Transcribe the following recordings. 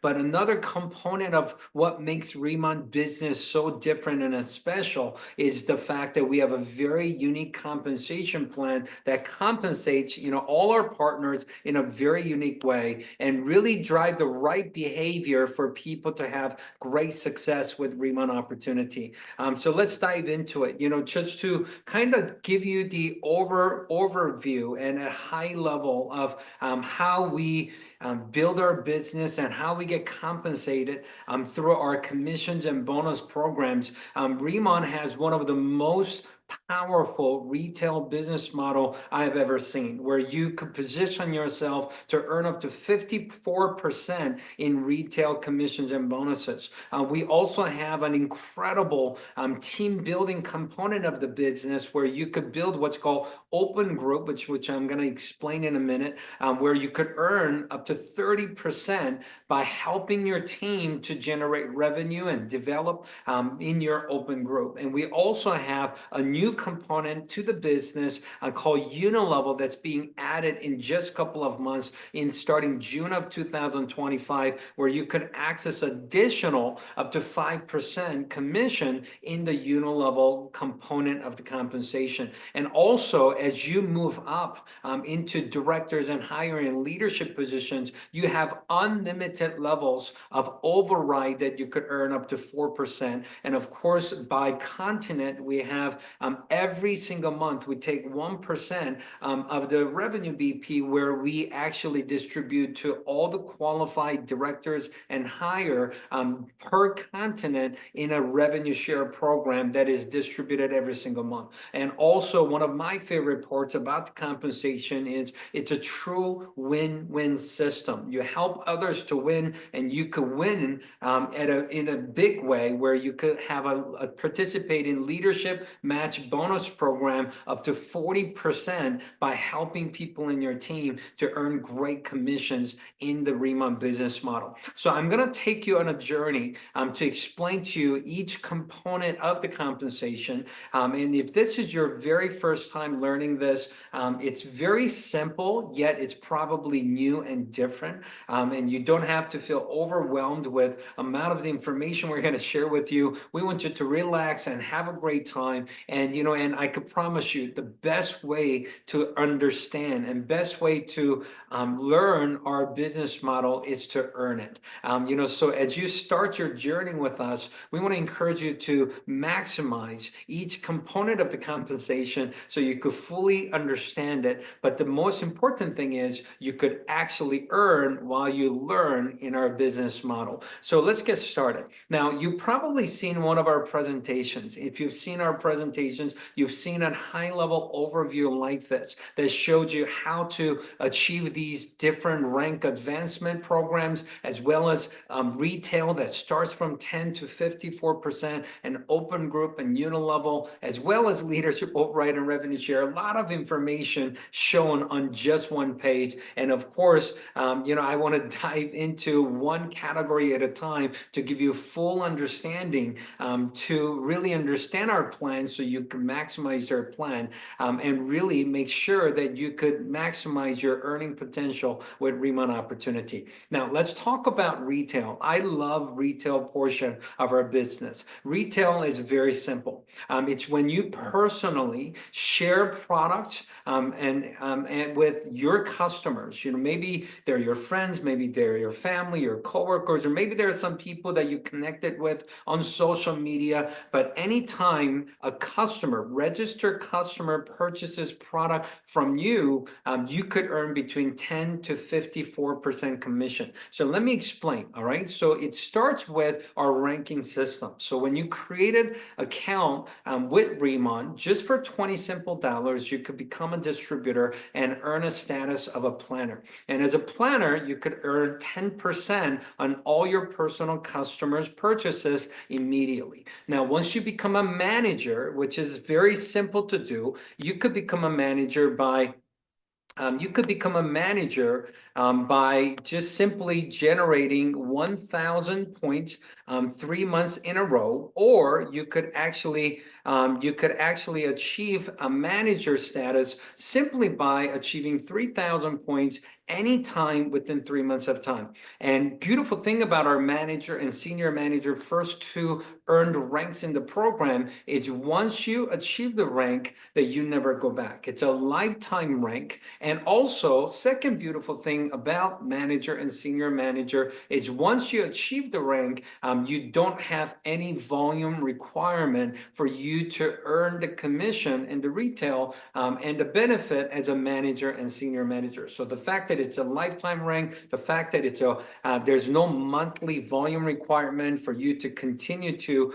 But another component of what makes RIMAN business so different and special is the fact that we have a very unique compensation plan that compensates, all our partners in a very unique way and really drive the right behavior for people to have great success with RIMAN opportunity. So let's dive into it. Just to kind of give you the overview and a high level of how we build our business and how we get compensated through our commissions and bonus programs. RIMAN has one of the most powerful retail business model I have ever seen, where you could position yourself to earn up to 54% in retail commissions and bonuses. We also have an incredible team building component of the business where you could build what's called open group, which I'm going to explain in a minute, where you could earn up to 30% by helping your team to generate revenue and develop in your open group. And we also have a new component to the business called Unilevel that's being added in just a couple of months in starting June of 2025, where you could access additional up to 5% commission in the Unilevel component of the compensation. And also, as you move up into directors and higher in leadership positions, you have unlimited levels of override that you could earn up to 4%. And of course, by continent, we have every single month, we take 1% of the revenue BP where we actually distribute to all the qualified directors and higher per continent in a revenue share program that is distributed every single month. And also, one of my favorite parts about the compensation is it's a true win-win system. You help others to win, and you could win in a big way where you could have a participate in leadership match bonus program up to 40% by helping people in your team to earn great commissions in the RIMAN business model. So I'm going to take you on a journey to explain to you each component of the compensation. And if this is your very first time learning this, it's very simple, yet it's probably new and different. And you don't have to feel overwhelmed with amount of the information we're going to share with you. We want you to relax and have a great time. And, and I could promise you the best way to understand and best way to learn our business model is to earn it. So as you start your journey with us, we want to encourage you to maximize each component of the compensation so you could fully understand it. But the most important thing is you could actually earn while you learn in our business model. So let's get started. Now, you've probably seen one of our presentations. If you've seen our presentations, you've seen a high-level overview like this that showed you how to achieve these different rank advancement programs, as well as retail that starts from 10 to 54%, and open group and Unilevel, as well as leadership override and revenue share. A lot of information shown on just one page. And of course, I want to dive into one category at a time to give you full understanding, to really understand our plan so you can maximize your plan and really make sure that you could maximize your earning potential with RIMAN opportunity. Now, let's talk about retail. I love retail portion of our business. Retail is very simple. It's when you personally share products and with your customers. Maybe they're your friends, maybe they're your family, your coworkers, or maybe there are some people that you connected with on social media. But anytime a customer, registered customer, purchases product from you, you could earn between 10 to 54% commission. So let me explain. All right. So it starts with our ranking system. So when you created account with RIMAN, just for 20 simple dollars, you could become a distributor and earn a status of a planner. And as a planner, you could earn 10% on all your personal customers' purchases immediately. Now, once you become a manager, which is very simple to do, you could become a manager by just simply generating 1,000 points 3 months in a row, or you could actually achieve a manager status simply by achieving 3,000 points anytime within 3 months of time. And beautiful thing about our manager and senior manager first two earned ranks in the program is once you achieve the rank that you never go back. It's a lifetime rank. And also, second beautiful thing about manager and senior manager is once you achieve the rank, you don't have any volume requirement for you to earn the commission in the retail and the benefit as a manager and senior manager. So the fact that it's a lifetime rank, the fact that it's there's no monthly volume requirement for you to continue to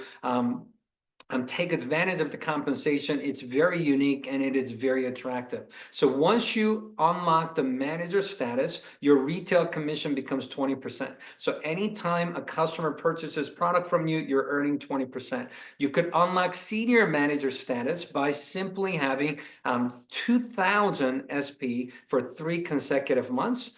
take advantage of the compensation. It's very unique and it is very attractive. So once you unlock the manager status, your retail commission becomes 20%. So anytime a customer purchases product from you, you're earning 20%. You could unlock senior manager status by simply having 2,000 SP for 3 consecutive months.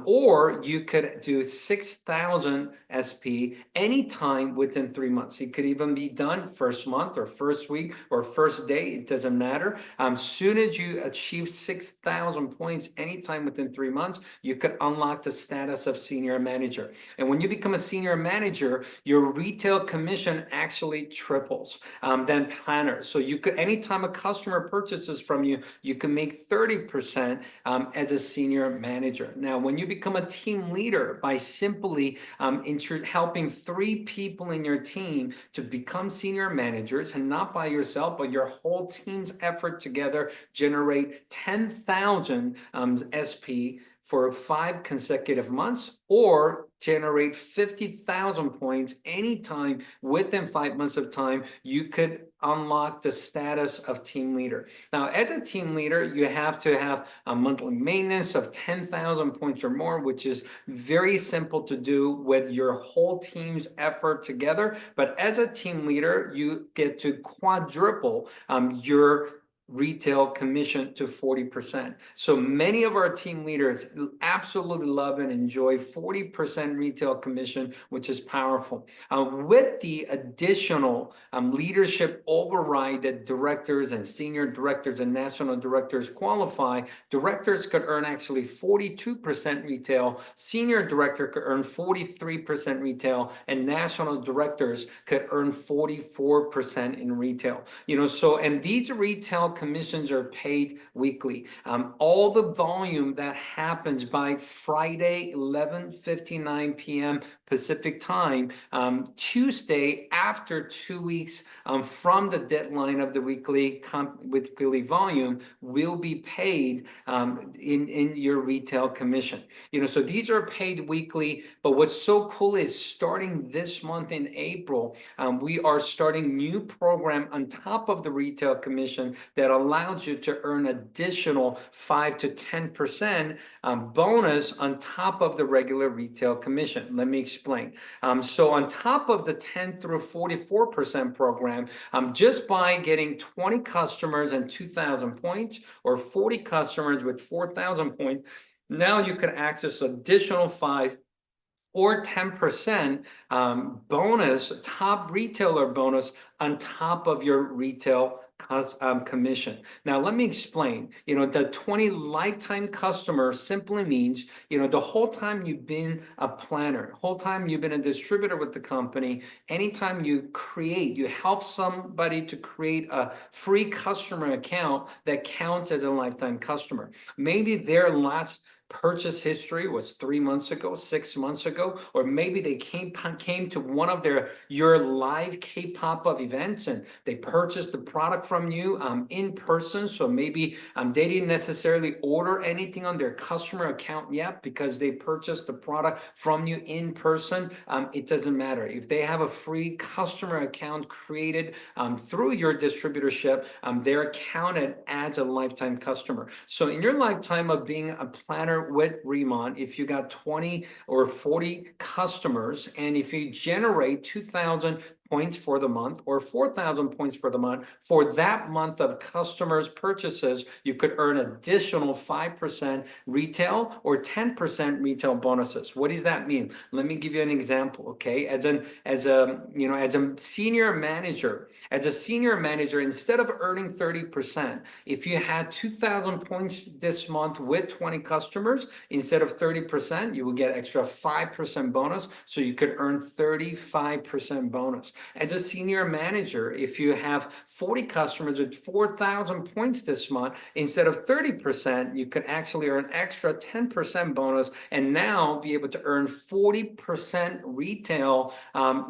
Or you could do 6,000 SP anytime within 3 months. It could even be done first month or first week or first day. It doesn't matter. Soon as you achieve 6,000 points anytime within 3 months, you could unlock the status of senior manager. And when you become a senior manager, your retail commission actually triples than planner. So you could, anytime a customer purchases from you, you can make 30% as a senior manager. Now, when you become a team leader by simply helping 3 people in your team to become senior managers, and not by yourself, but your whole team's effort together, generate 10,000 SP for 5 consecutive months, or generate 50,000 points anytime within 5 months of time, you could unlock the status of team leader. Now, as a team leader, you have to have a monthly maintenance of 10,000 points or more, which is very simple to do with your whole team's effort together. But as a team leader, you get to quadruple your retail commission to 40%. So many of our team leaders absolutely love and enjoy 40% retail commission, which is powerful. With the additional leadership override that directors and senior directors and national directors qualify, directors could earn actually 42% retail, senior director could earn 43% retail, and national directors could earn 44% in retail. So, and these retail commissions are paid weekly. All the volume that happens by Friday, 11:59 p.m. Pacific time, Tuesday after 2 weeks from the deadline of the weekly volume, will be paid in your retail commission. So these are paid weekly. But what's so cool is starting this month in April, we are starting new program on top of the retail commission that allows you to earn additional 5 to 10% bonus on top of the regular retail commission. Let me explain. So on top of the 10 through 44% program, just by getting 20 customers and 2,000 points, or 40 customers with 4,000 points, now you can access additional 5 or 10% bonus, top retailer bonus on top of your retail commission. Now, let me explain. The 20 lifetime customer simply means, the whole time you've been a planner, whole time you've been a distributor with the company, anytime you help somebody to create a free customer account, that counts as a lifetime customer. Maybe their last purchase history was 3 months ago, 6 months ago, or maybe they came to one of your live K-pop-up events and they purchased the product from you in person. So maybe they didn't necessarily order anything on their customer account yet because they purchased the product from you in person. It doesn't matter. If they have a free customer account created through your distributorship, they're counted as a lifetime customer. So in your lifetime of being a planner with RIMAN, if you got 20 or 40 customers, and if you generate 2,000, points for the month or 4,000 points for the month, for that month of customers' purchases, you could earn additional 5% retail or 10% retail bonuses. What does that mean? Let me give you an example, okay? As a senior manager, instead of earning 30%, if you had 2,000 points this month with 20 customers, instead of 30%, you will get extra 5% bonus, so you could earn 35% bonus. As a senior manager, if you have 40 customers with 4,000 points this month, instead of 30%, you could actually earn extra 10% bonus and now be able to earn 40% retail,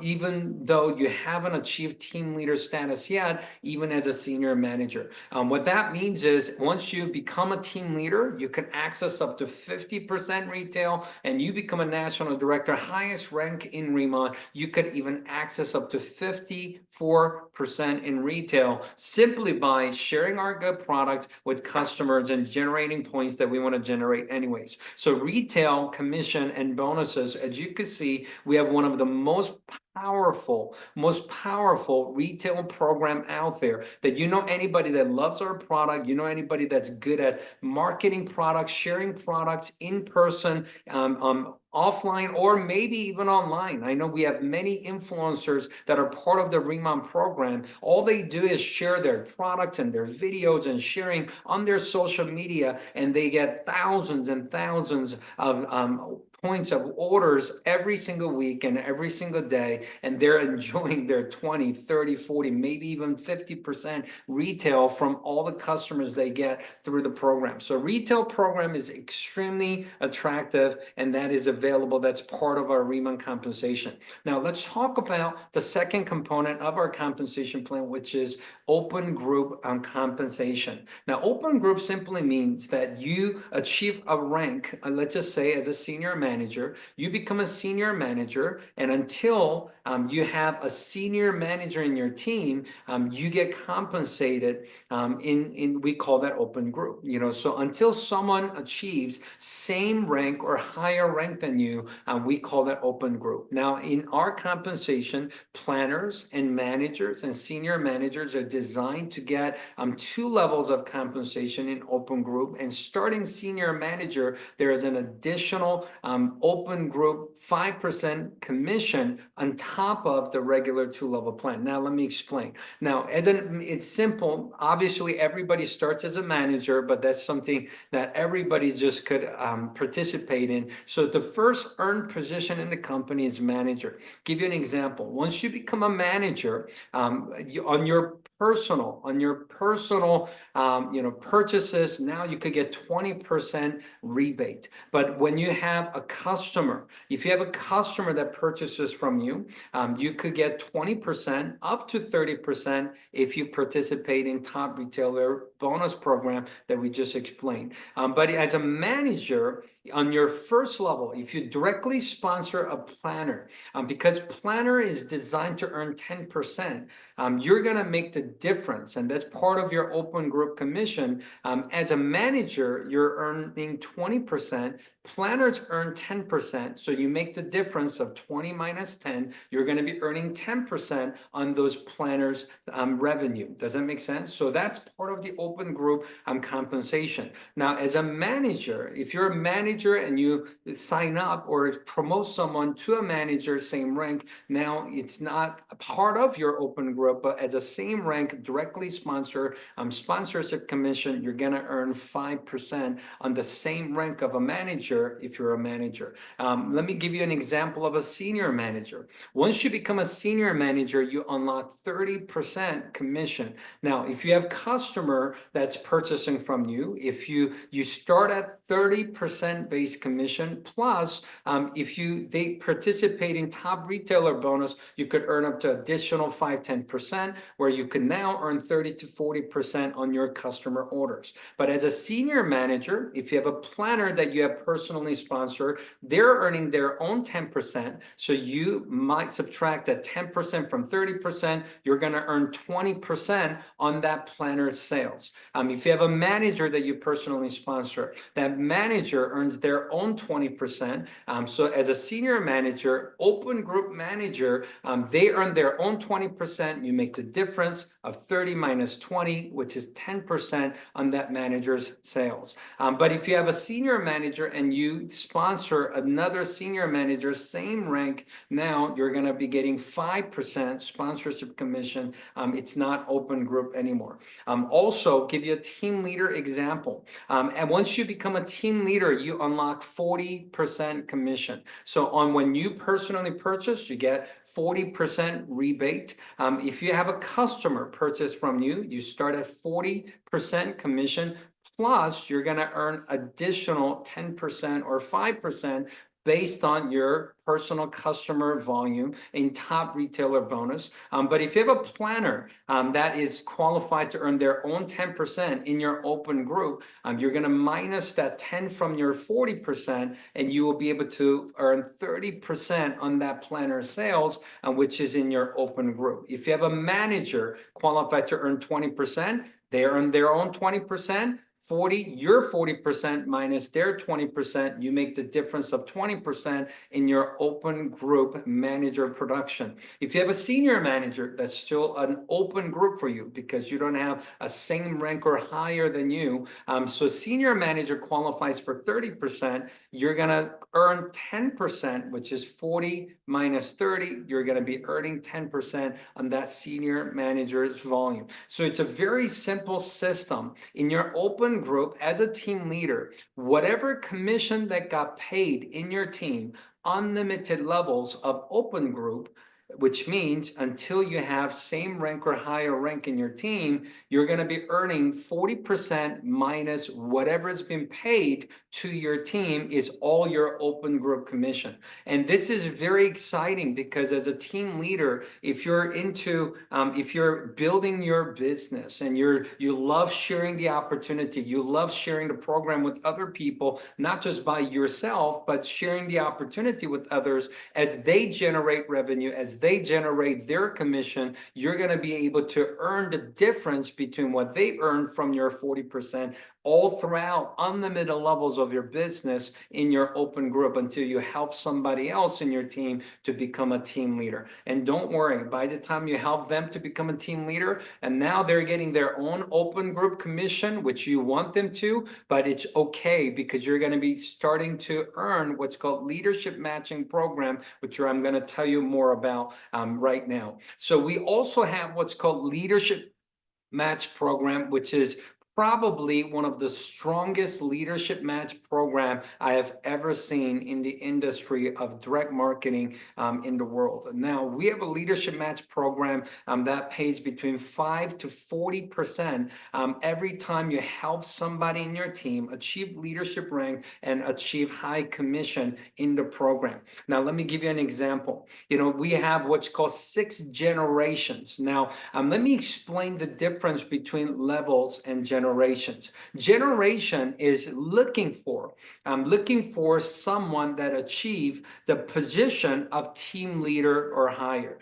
even though you haven't achieved team leader status yet, even as a senior manager. What that means is once you become a team leader, you can access up to 50% retail, and you become a national director, highest rank in RIMAN, you could even access up to 54% in retail simply by sharing our good products with customers and generating points that we want to generate anyways. So retail, commission, and bonuses, as you can see, we have one of the most powerful retail program out there. That you know anybody that loves our product, you know anybody that's good at marketing products, sharing products in person, offline, or maybe even online. I know we have many influencers that are part of the RIMAN program. All they do is share their products and their videos and sharing on their social media, and they get thousands and thousands of points of orders every single week and every single day, and they're enjoying their 20, 30, 40, maybe even 50% retail from all the customers they get through the program. So retail program is extremely attractive, and that is available. That's part of our RIMAN compensation. Now let's talk about the second component of our compensation plan, which is open group compensation. Now open group simply means that you achieve a rank, let's just say as a senior manager, you become a senior manager, and until you have a senior manager in your team, you get compensated we call that open group. So until someone achieves same rank or higher rank than you, we call that open group. Now in our compensation, planners and managers and senior managers are designed to get 2 levels of compensation in open group, and starting senior manager, there is an additional open group 5% commission on top of the regular 2-level plan. Now let me explain. Now it's simple. Obviously everybody starts as a manager, but that's something that everybody just could participate in. So the first earned position in the company is manager. Give you an example. Once you become a manager, on your personal purchases, now you could get 20% rebate. But when you have a customer, if you have a customer that purchases from you, you could get 20% up to 30% if you participate in top retailer bonus program that we just explained. But as a manager, on your first level, if you directly sponsor a planner, because planner is designed to earn 10%, you're going to make the difference, and that's part of your open group commission. As a manager, you're earning 20%, planners earn 10%, so you make the difference of 20 minus 10, you're going to be earning 10% on those planners revenue. Does that make sense? So that's part of the open group compensation. Now as a manager, if you're a manager and you sign up or promote someone to a manager same rank, now it's not a part of your open group, but as a same rank directly sponsorship commission, you're going to earn 5% on the same rank of a manager if you're a manager. Let me give you an example of a senior manager. Once you become a senior manager, you unlock 30% commission. Now if you have customer that's purchasing from you, if you start at 30% base commission, plus if they participate in top retailer bonus, you could earn up to additional 5-10%, where you can now earn 30 to 40% on your customer orders. But as a senior manager, if you have a planner that you have personally personally sponsored, they're earning their own 10%. So you might subtract that 10% from 30%, you're going to earn 20% on that planner sales. If you have a manager that you personally sponsor, that manager earns their own 20%. So as a senior manager, open group manager, they earn their own 20%. You make the difference of 30 minus 20, which is 10% on that manager's sales. But if you have a senior manager and you sponsor another senior manager, same rank, now you're going to be getting 5% sponsorship commission. It's not open group anymore. Also, give you a team leader example. And once you become a team leader, you unlock 40% commission. So on when you personally purchase, you get 40% rebate. If you have a customer purchase from you, you start at 40% commission. Plus, you're going to earn additional 10% or 5% based on your personal customer volume in top retailer bonus. But if you have a planner that is qualified to earn their own 10% in your open group, you're going to minus that 10 from your 40%, and you will be able to earn 30% on that planner sales, which is in your open group. If you have a manager qualified to earn 20%, they earn their own 20%. Your 40% minus their 20%, you make the difference of 20% in your open group manager production. If you have a senior manager, that's still an open group for you because you don't have a same rank or higher than you. So senior manager qualifies for 30%. You're going to earn 10%, which is 40 minus 30. You're going to be earning 10% on that senior manager's volume. So it's a very simple system. In your open group, as a team leader, whatever commission that got paid in your team, unlimited levels of open group, which means until you have same rank or higher rank in your team, you're going to be earning 40% minus whatever has been paid to your team is all your open group commission. And this is very exciting because as a team leader, if you're building your business and you love sharing the opportunity, you love sharing the program with other people, not just by yourself, but sharing the opportunity with others as they generate revenue, as they generate their commission, you're going to be able to earn the difference between what they earn from your 40% all throughout unlimited levels of your business in your open group until you help somebody else in your team to become a team leader. And don't worry, by the time you help them to become a team leader, and now they're getting their own open group commission, which you want them to, but it's okay because you're going to be starting to earn what's called leadership matching program, which I'm going to tell you more about right now. So we also have what's called leadership match program, which is probably one of the strongest leadership match program I have ever seen in the industry of direct marketing in the world. Now, we have a leadership match program that pays between 5 to 40% every time you help somebody in your team achieve leadership rank and achieve high commission in the program. Now, let me give you an example. We have what's called 6 generations. Now, let me explain the difference between levels and generations. Generation is looking for someone that achieve the position of team leader or higher.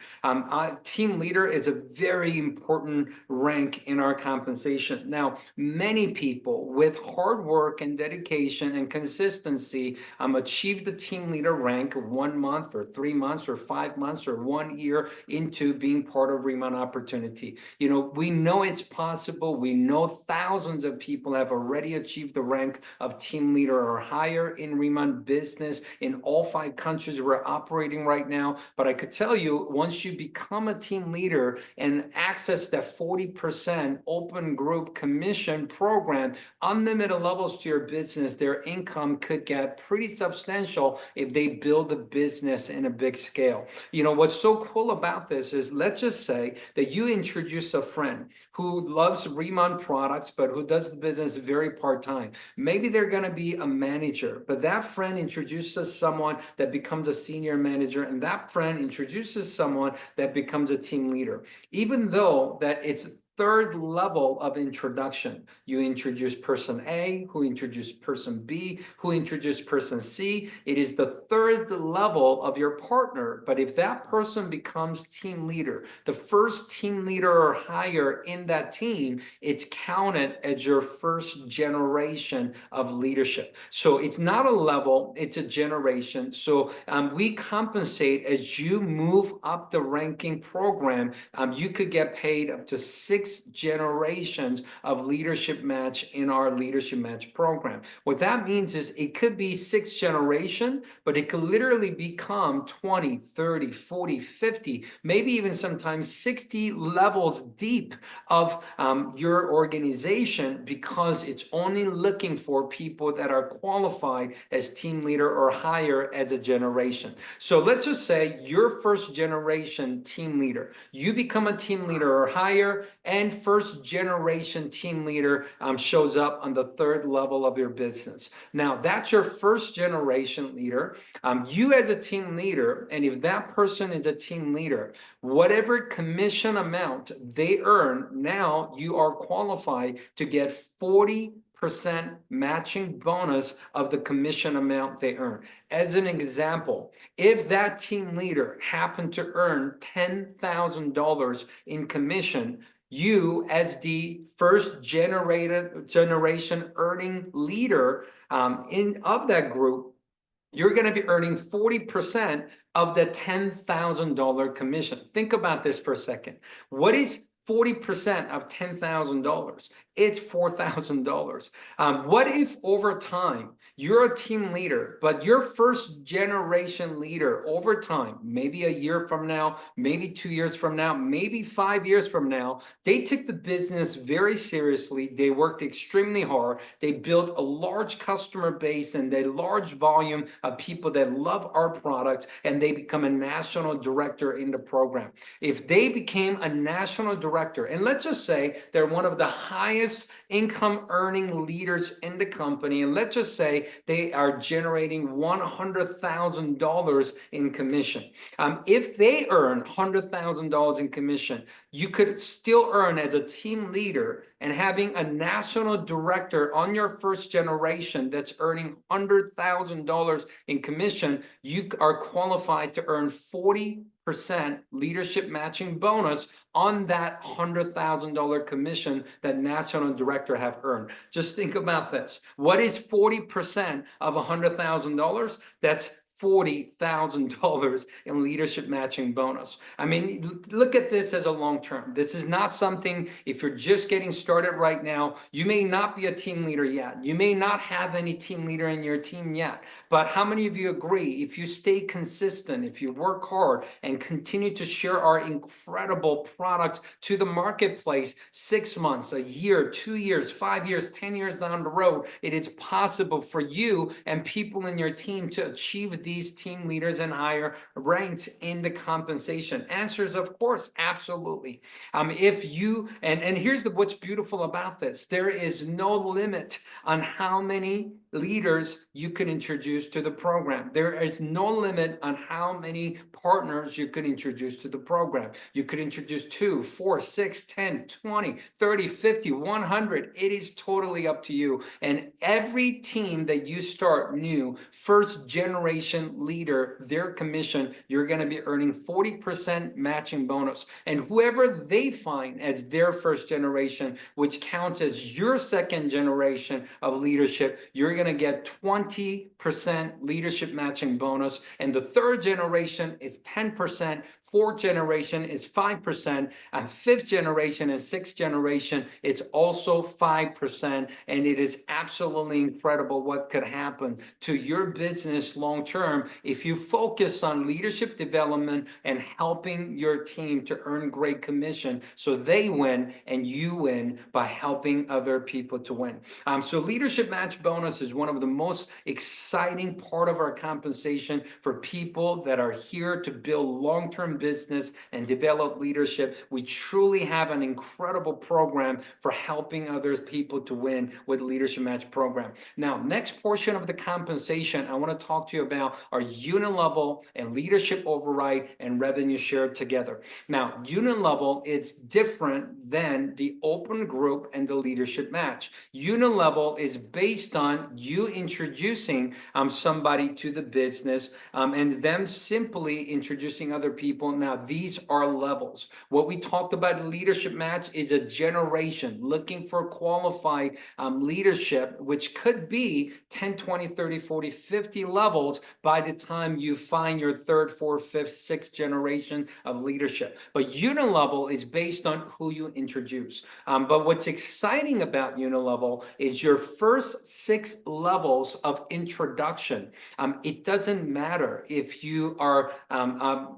Team leader is a very important rank in our compensation. Now, many people with hard work and dedication and consistency achieve the team leader rank 1 month or 3 months or 5 months or 1 year into being part of RIMAN Opportunity. We know it's possible. We know thousands of people have already achieved the rank of team leader or higher in RIMAN business in all 5 countries we're operating right now. But I could tell you, once you become a team leader and access that 40% open group commission program, unlimited levels to your business, their income could get pretty substantial if they build a business in a big scale. What's so cool about this is, let's just say that you introduce a friend who loves RIMAN products, but who does the business very part-time. Maybe they're going to be a manager, but that friend introduces someone that becomes a senior manager, and that friend introduces someone that becomes a team leader. Even though that it's third level of introduction. You introduce person A, who introduced person B, who introduced person C. It is the third level of your partner. But if that person becomes team leader, the first team leader or higher in that team, it's counted as your first generation of leadership. So it's not a level, it's a generation. So we compensate as you move up the ranking program. You could get paid up to 6 generations of leadership match in our leadership match program. What that means is it could be 6 generation, but it could literally become 20, 30, 40, 50, maybe even sometimes 60 levels deep of your organization, because it's only looking for people that are qualified as team leader or higher as a generation. So let's just say you're first generation team leader. You become a team leader or higher, and first generation team leader shows up on the third level of your business. Now, that's your first generation leader. You as a team leader, and if that person is a team leader, whatever commission amount they earn, now you are qualified to get 40% matching bonus of the commission amount they earn. As an example, if that team leader happened to earn $10,000 in commission, you as the first generation earning leader of that group, you're going to be earning 40% of the $10,000 commission. Think about this for a second. What is 40% of $10,000? It's $4,000. What if over time you're a team leader, but your first generation leader over time, maybe a year from now, maybe 2 years from now, maybe 5 years from now, they took the business very seriously. They worked extremely hard. They built a large customer base and a large volume of people that love our products, and they become a national director in the program. If they became a national director, and let's just say they're one of the highest income earning leaders in the company, and let's just say they are generating $100,000 in commission. If they earn $100,000 in commission, you could still earn as a team leader, and having a national director on your first generation that's earning $100,000 in commission, you are qualified to earn 40% leadership matching bonus on that $100,000 commission that national director have earned. Just think about this. What is 40% of $100,000? That's $40,000 in leadership matching bonus. I mean, look at this as a long term. This is not something, if you're just getting started right now, you may not be a team leader yet. You may not have any team leader in your team yet. But how many of you agree, if you stay consistent, if you work hard and continue to share our incredible products to the marketplace, 6 months, a year, 2 years, 5 years, 10 years down the road, it is possible for you and people in your team to achieve these team leaders and higher ranks in the compensation? Answers, of course, absolutely. If you, and here's what's beautiful about this, there is no limit on how many leaders you can introduce to the program. There is no limit on how many partners you could introduce to the program. You could introduce 2, 4, 6, 10, 20, 30, 50, 100. It is totally up to you. And every team that you start new, first generation leader, their commission, you're going to be earning 40% matching bonus. And whoever they find as their first generation, which counts as your second generation of leadership, you're going to get 20% leadership matching bonus. And the third generation is 10%, fourth generation is 5%, and fifth generation and sixth generation, it's also 5%. And it is absolutely incredible what could happen to your business long term if you focus on leadership development and helping your team to earn great commission, so they win and you win by helping other people to win. So leadership match bonus is is one of the most exciting part of our compensation for people that are here to build long-term business and develop leadership. We truly have an incredible program for helping other people to win with Leadership Match program. Now, next portion of the compensation, I want to talk to you about our unit level and leadership override and revenue share together. Now, unit level is different than the open group and the leadership match. Unit level is based on you introducing somebody to the business and them simply introducing other people. Now, these are levels. What we talked about leadership match is a generation looking for qualified leadership, which could be 10, 20, 30, 40, 50 levels by the time you find your third, fourth, fifth, sixth generation of leadership. But unit level is based on who you introduce. But what's exciting about unit level is your first 6 levels of introduction. It doesn't matter if you are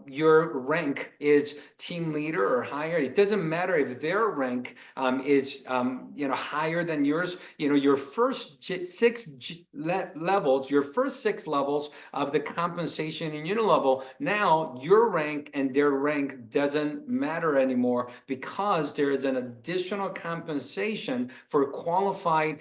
your rank is team leader or higher. It doesn't matter if their rank is higher than yours. Your first 6 levels, your first 6 levels of the compensation in unit level, now your rank and their rank doesn't matter anymore, because there is an additional compensation for qualified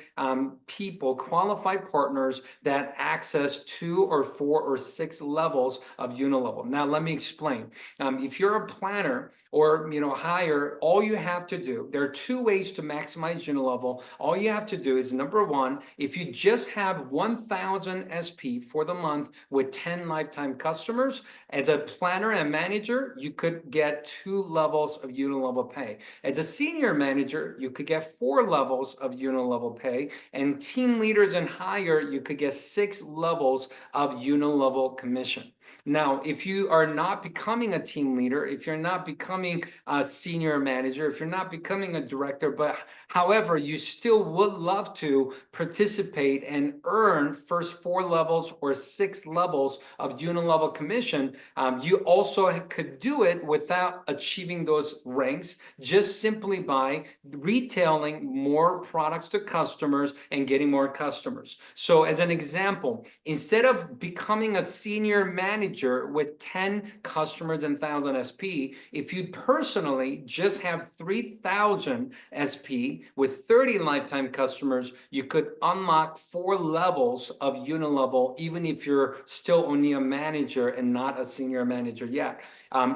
people, qualified partners that access 2 or 4 or 6 levels of unit level. Now, let me explain. If you're a planner or higher, all you have to do, there are 2 ways to maximize unit level. All you have to do is, number 1, if you just have 1,000 SP for the month with 10 lifetime customers, as a planner and manager, you could get 2 levels of unit level pay. As a senior manager, you could get 4 levels of unit level pay, and team leaders and higher, you could get 6 levels of unit level commission. Now, if you are not becoming a team leader, if you're not becoming a senior manager, if you're not becoming a director, but however, you still would love to participate and earn first 4 levels or 6 levels of unit level commission, you also could do it without achieving those ranks, just simply by retailing more products to customers and getting more customers. So as an example, instead of becoming a senior manager with 10 customers and 1,000 SP, if you personally just have 3,000 SP with 30 lifetime customers, you could unlock 4 levels of unit level, even if you're still only a manager and not a senior manager yet.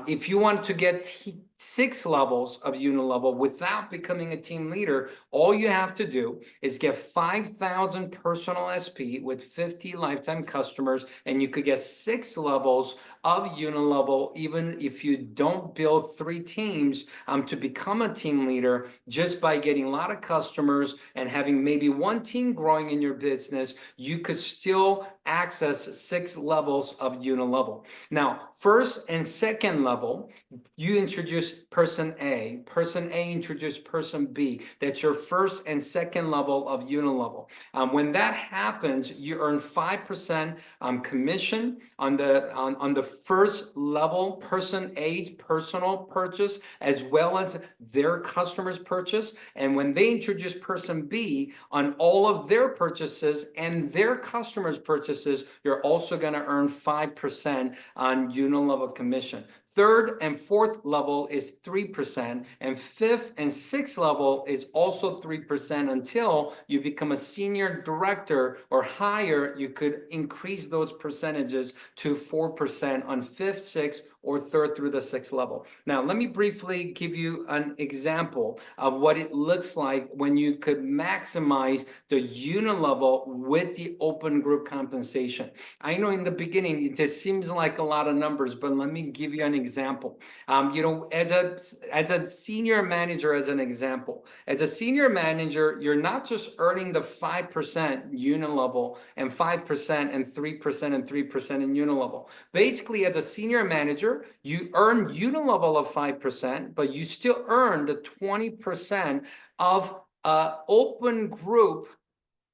If you want to get 6 levels of unit level without becoming a team leader, all you have to do is get 5,000 personal SP with 50 lifetime customers, and you could get 6 levels of unit level, even if you don't build 3 teams to become a team leader, just by getting a lot of customers and having maybe 1 team growing in your business. You could still access 6 levels of unit level. Now, first and second level, you introduce person A. Person A introduced person B. That's your first and second level of unit level. When that happens, you earn 5% commission on the first level, person A's personal purchase, as well as their customers' purchase. And when they introduce person B, on all of their purchases and their customers' purchases, you're also going to earn 5% on unit level commission. Third and fourth level is 3%, and fifth and sixth level is also 3% until you become a senior director or higher. You could increase those percentages to 4% on fifth, sixth, or third through the sixth level. Now, let me briefly give you an example of what it looks like when you could maximize the unit level with the open group compensation. I know in the beginning, it just seems like a lot of numbers, but let me give you an example. As a senior manager, as an example, as a senior manager, you're not just earning the 5% unit level and 5% and 3% and 3% in unit level. Basically, as a senior manager, you earn unit level of 5%, but you still earn the 20% of open group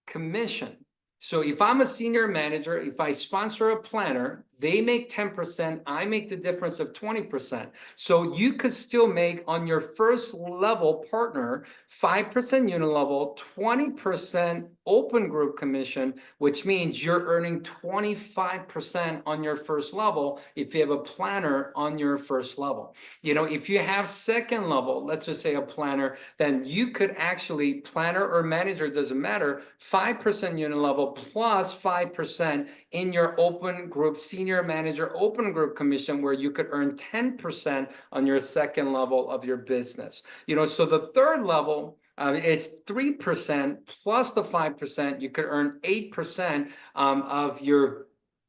commission. So if I'm a senior manager, if I sponsor a planner, they make 10%, I make the difference of 20%. So you could still make on your first level partner 5% unilevel, 20% open group commission, which means you're earning 25% on your first level if you have a planner on your first level. If you have second level, let's just say a planner, then you could actually, planner or manager, doesn't matter, 5% unilevel plus 5% in your open group, senior manager open group commission, where you could earn 10% on your second level of your business. So the third level, it's 3% plus the 5%. You could earn 8% of your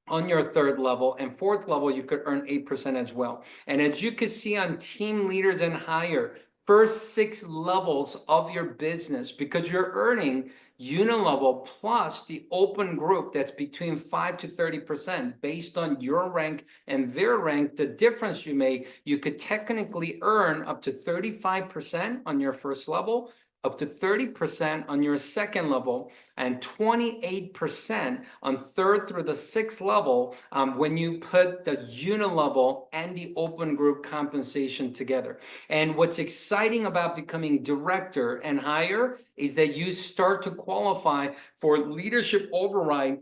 on your third level, and fourth level, you could earn 8% as well. And as you can see on team leaders and higher, first 6 levels of your business, because you're earning unilevel plus the open group, that's between 5 to 30% based on your rank and their rank. The difference you make, you could technically earn up to 35% on your first level, up to 30% on your second level, and 28% on third through the sixth level when you put the unilevel and the open group compensation together. And what's exciting about becoming director and higher is that you start to qualify for leadership override.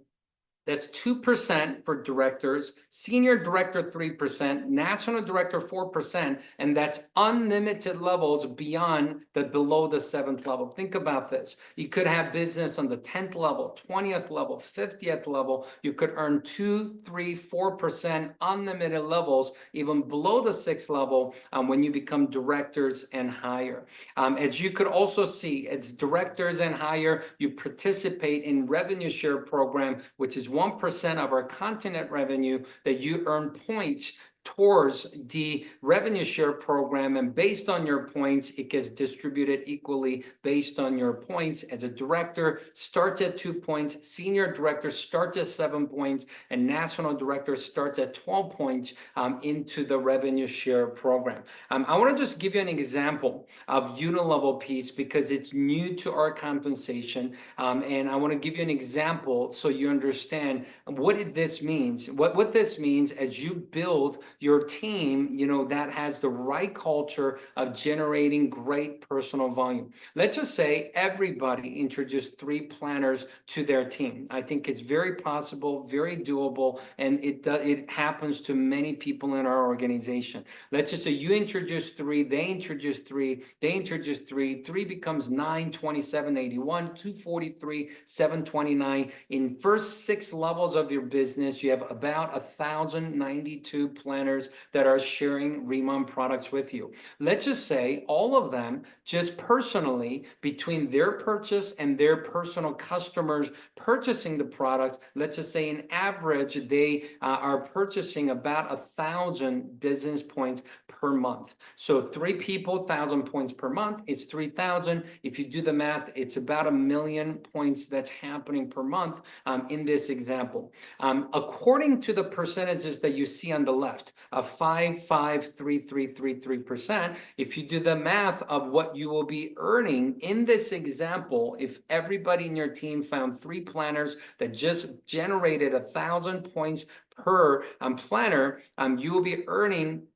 That's 2% for directors, senior director 3%, national director 4%, and that's unlimited levels beyond the below the 7th level. Think about this. You could have business on the 10th level, 20th level, 50th level. You could earn 2, 3, 4% unlimited levels, even below the 6th level when you become directors and higher. As you could also see, as directors and higher, you participate in revenue share program, which is 1% of our continent revenue that you earn points towards the revenue share program, and based on your points, it gets distributed equally based on your points. As a director, starts at 2 points, senior director starts at 7 points, and national director starts at 12 points into the revenue share program. I want to just give you an example of unilevel piece because it's new to our compensation, and I want to give you an example so you understand what this means. What this means as you build your team, that has the right culture of generating great personal volume. Let's just say everybody introduced 3 planners to their team. I think it's very possible, very doable, and it happens to many people in our organization. Let's just say you introduce 3, they introduce 3, they introduce 3, 3 becomes 9, 27, 81, 243, 729. In first 6 levels of your business, you have about 1,092 planners that are sharing RIMAN products with you. Let's just say all of them, just personally, between their purchase and their personal customers purchasing the products, let's just say in average, they are purchasing about 1,000 business points per month. So 3 people, 1,000 points per month, it's 3,000. If you do the math, it's about 1,000,000 points that's happening per month in this example. According to the percentages that you see on the left, of 5, 5, 3, 3, 3, 3%. If you do the math of what you will be earning in this example, if everybody in your team found 3 planners that just generated 1,000 points per planner, you will be earning,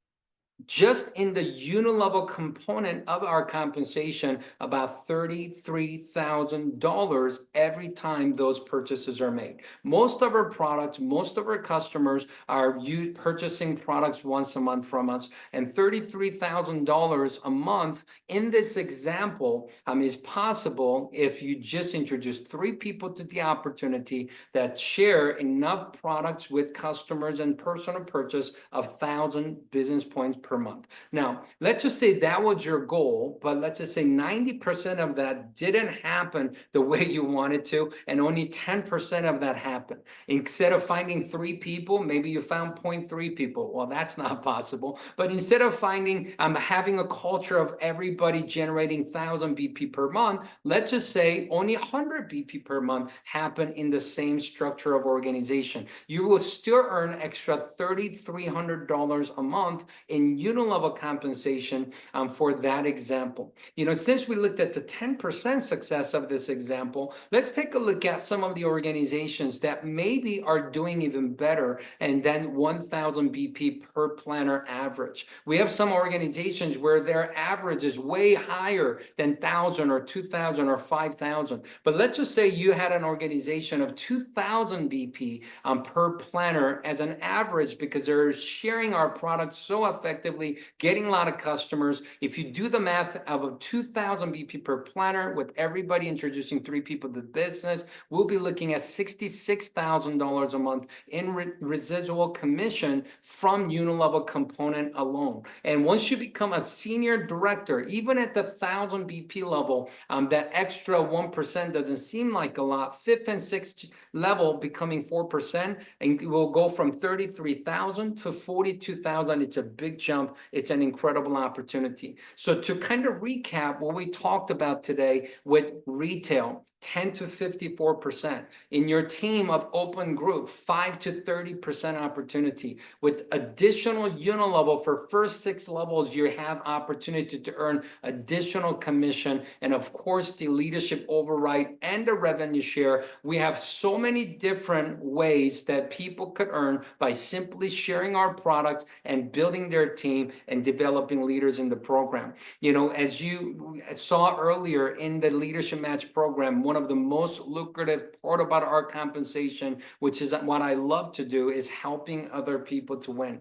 just in the unilevel component of our compensation, about $33,000 every time those purchases are made. Most of our products, most of our customers are purchasing products once a month from us, and $33,000 a month in this example is possible if you just introduce 3 people to the opportunity that share enough products with customers and personal purchase of 1,000 business points per month. Now, let's just say that was your goal, but let's just say 90% of that didn't happen the way you wanted to, and only 10% of that happened. Instead of finding 3 people, maybe you found 0.3 people. Well, that's not possible. But instead of finding, having a culture of everybody generating 1,000 BP per month, let's just say only 100 BP per month happen in the same structure of organization. You will still earn extra $3,300 a month in unilevel compensation for that example. Since we looked at the 10% success of this example, let's take a look at some of the organizations that maybe are doing even better and then 1,000 BP per planner average. We have some organizations where their average is way higher than 1,000 or 2,000 or 5,000. But let's just say you had an organization of 2,000 BP per planner as an average because they're sharing our products so effectively, getting a lot of customers. If you do the math of a 2,000 BP per planner with everybody introducing 3 people to the business, we'll be looking at $66,000 a month in residual commission from unilevel component alone. And once you become a senior director, even at the 1,000 BP level, that extra 1% doesn't seem like a lot. 5th and 6th level becoming 4%, and it will go from 33,000 to 42,000. It's a big jump. It's an incredible opportunity. So to kind of recap what we talked about today with retail, 10 to 54%. In your team of open group, 5 to 30% opportunity. With additional unilevel for first 6 levels, you have opportunity to earn additional commission, and of course the leadership override and the revenue share. We have so many different ways that people could earn by simply sharing our products and building their team and developing leaders in the program. As you saw earlier in the Leadership Match program, one of the most lucrative part about our compensation, which is what I love to do, is helping other people to win.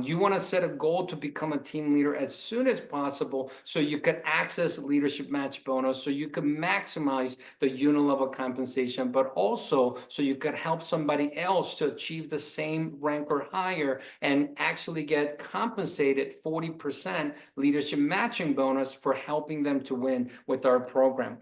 You want to set a goal to become a team leader as soon as possible so you can access Leadership Match bonus, so you can maximize the unilevel compensation, but also so you could help somebody else to achieve the same rank or higher and actually get compensated 40% leadership matching bonus for helping them to win with our program.